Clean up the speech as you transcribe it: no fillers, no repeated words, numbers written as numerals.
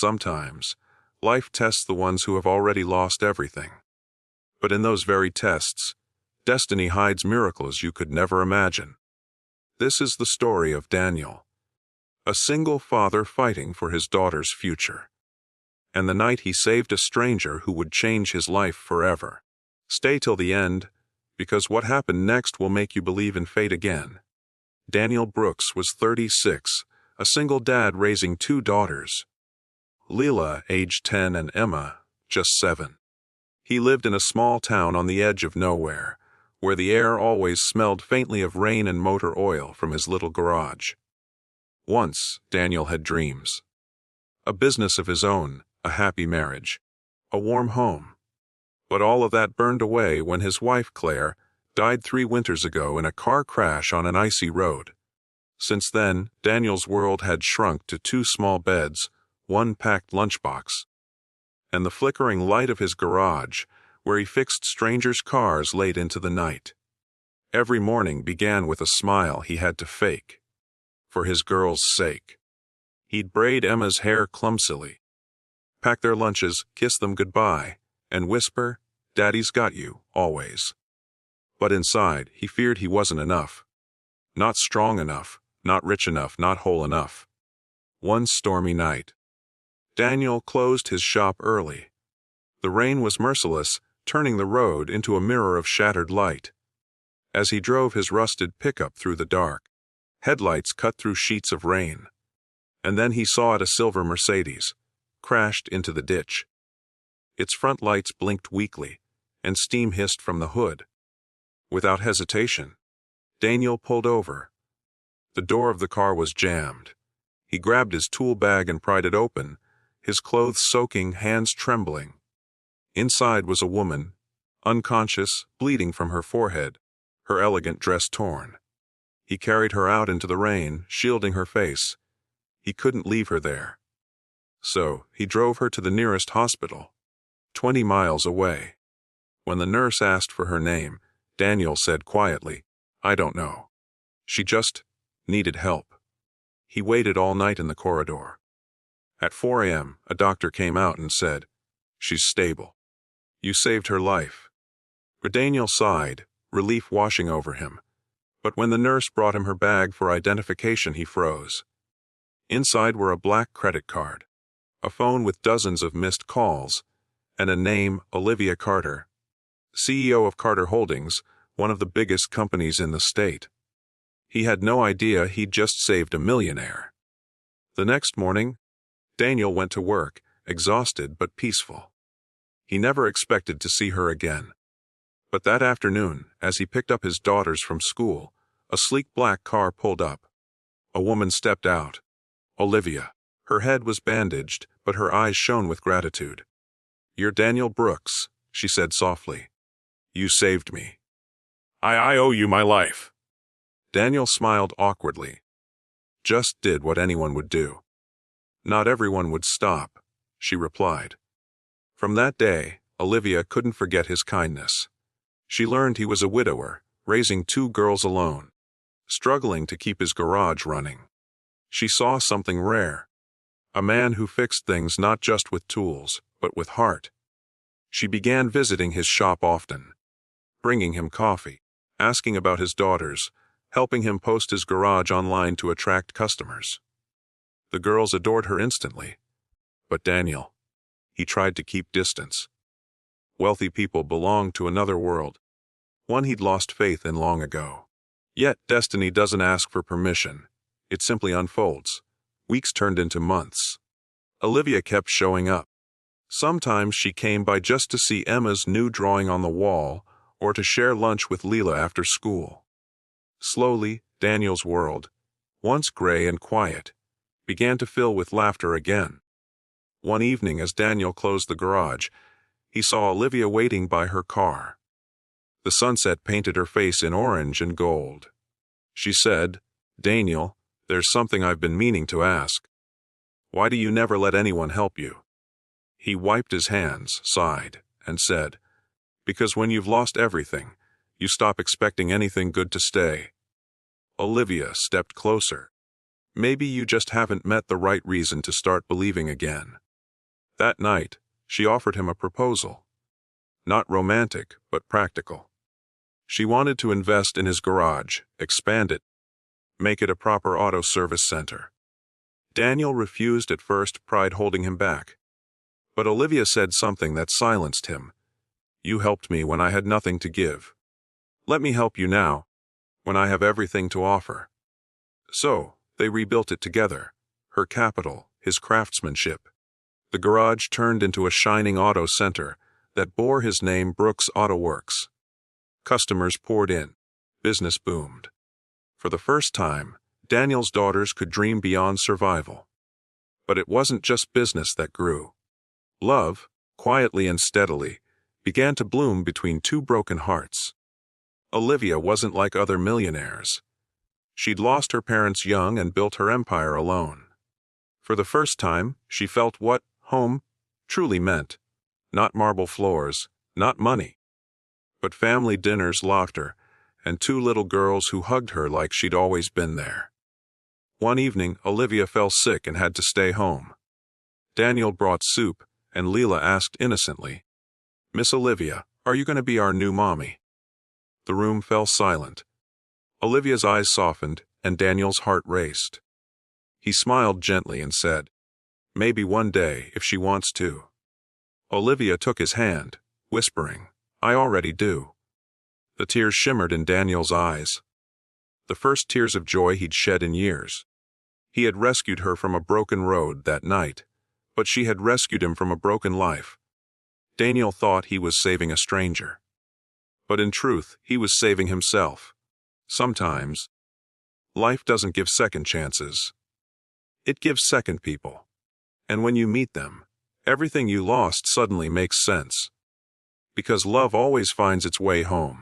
Sometimes, life tests the ones who have already lost everything. But in those very tests, destiny hides miracles you could never imagine. This is the story of Daniel, a single father fighting for his daughter's future. And the night he saved a stranger who would change his life forever. Stay till the end, because what happened next will make you believe in fate again. Daniel Brooks was 36, a single dad raising 2 daughters. Leela, aged 10, and Emma, just 7. He lived in a small town on the edge of nowhere, where the air always smelled faintly of rain and motor oil from his little garage. Once, Daniel had dreams. A business of his own, a happy marriage, a warm home. But all of that burned away when his wife, Claire, died 3 winters ago in a car crash on an icy road. Since then, Daniel's world had shrunk to 2 small beds, 1 packed lunchbox, and the flickering light of his garage, where he fixed strangers' cars late into the night. Every morning began with a smile he had to fake, for his girl's sake. He'd braid Emma's hair clumsily, pack their lunches, kiss them goodbye, and whisper, "Daddy's got you, always." But inside, he feared he wasn't enough. Not strong enough, not rich enough, not whole enough. One stormy night, Daniel closed his shop early. The rain was merciless, turning the road into a mirror of shattered light. As he drove his rusted pickup through the dark, headlights cut through sheets of rain. And then he saw it, a silver Mercedes, crashed into the ditch. Its front lights blinked weakly, and steam hissed from the hood. Without hesitation, Daniel pulled over. The door of the car was jammed. He grabbed his tool bag and pried it open, his clothes soaking, hands trembling. Inside was a woman, unconscious, bleeding from her forehead, her elegant dress torn. He carried her out into the rain, shielding her face. He couldn't leave her there. So, he drove her to the nearest hospital, 20 miles away. When the nurse asked for her name, Daniel said quietly, "I don't know. She just needed help." He waited all night in the corridor. At 4 a.m., a doctor came out and said, "She's stable. You saved her life." Daniel sighed, relief washing over him. But when the nurse brought him her bag for identification, he froze. Inside were a black credit card, a phone with dozens of missed calls, and a name, Olivia Carter, CEO of Carter Holdings, one of the biggest companies in the state. He had no idea he'd just saved a millionaire. The next morning, Daniel went to work, exhausted but peaceful. He never expected to see her again. But that afternoon, as he picked up his daughters from school, a sleek black car pulled up. A woman stepped out. Olivia. Her head was bandaged, but her eyes shone with gratitude. "You're Daniel Brooks," she said softly. "You saved me. I owe you my life." Daniel smiled awkwardly. Just did what anyone would do. "Not everyone would stop," she replied. From that day, Olivia couldn't forget his kindness. She learned he was a widower, raising 2 girls alone, struggling to keep his garage running. She saw something rare, a man who fixed things not just with tools, but with heart. She began visiting his shop often, bringing him coffee, asking about his daughters, helping him post his garage online to attract customers. The girls adored her instantly. But Daniel, he tried to keep distance. Wealthy people belonged to another world, one he'd lost faith in long ago. Yet destiny doesn't ask for permission. It simply unfolds. Weeks turned into months. Olivia kept showing up. Sometimes she came by just to see Emma's new drawing on the wall or to share lunch with Leela after school. Slowly, Daniel's world, once gray and quiet, began to fill with laughter again. One evening, as Daniel closed the garage, he saw Olivia waiting by her car. The sunset painted her face in orange and gold. She said, "Daniel, there's something I've been meaning to ask. Why do you never let anyone help you?" He wiped his hands, sighed, and said, "Because when you've lost everything, you stop expecting anything good to stay." Olivia stepped closer. "Maybe you just haven't met the right reason to start believing again." That night, she offered him a proposal. Not romantic, but practical. She wanted to invest in his garage, expand it, make it a proper auto service center. Daniel refused at first, pride holding him back. But Olivia said something that silenced him. "You helped me when I had nothing to give. Let me help you now, when I have everything to offer." So, they rebuilt it together. Her capital, his craftsmanship. The garage turned into a shining auto center that bore his name, Brooks Auto Works. Customers poured in. Business boomed. For the first time, Daniel's daughters could dream beyond survival. But it wasn't just business that grew. Love, quietly and steadily, began to bloom between two broken hearts. Olivia wasn't like other millionaires. She'd lost her parents young and built her empire alone. For the first time, she felt what home truly meant. Not marble floors, not money, but family dinners, laughter, and two little girls who hugged her like she'd always been there. One evening, Olivia fell sick and had to stay home. Daniel brought soup, and Leela asked innocently, "Miss Olivia, are you going to be our new mommy?" The room fell silent. Olivia's eyes softened, and Daniel's heart raced. He smiled gently and said, "Maybe one day, if she wants to." Olivia took his hand, whispering, "I already do." The tears shimmered in Daniel's eyes. The first tears of joy he'd shed in years. He had rescued her from a broken road that night, but she had rescued him from a broken life. Daniel thought he was saving a stranger. But in truth, he was saving himself. Sometimes, life doesn't give second chances. It gives second people. And when you meet them, everything you lost suddenly makes sense. Because love always finds its way home.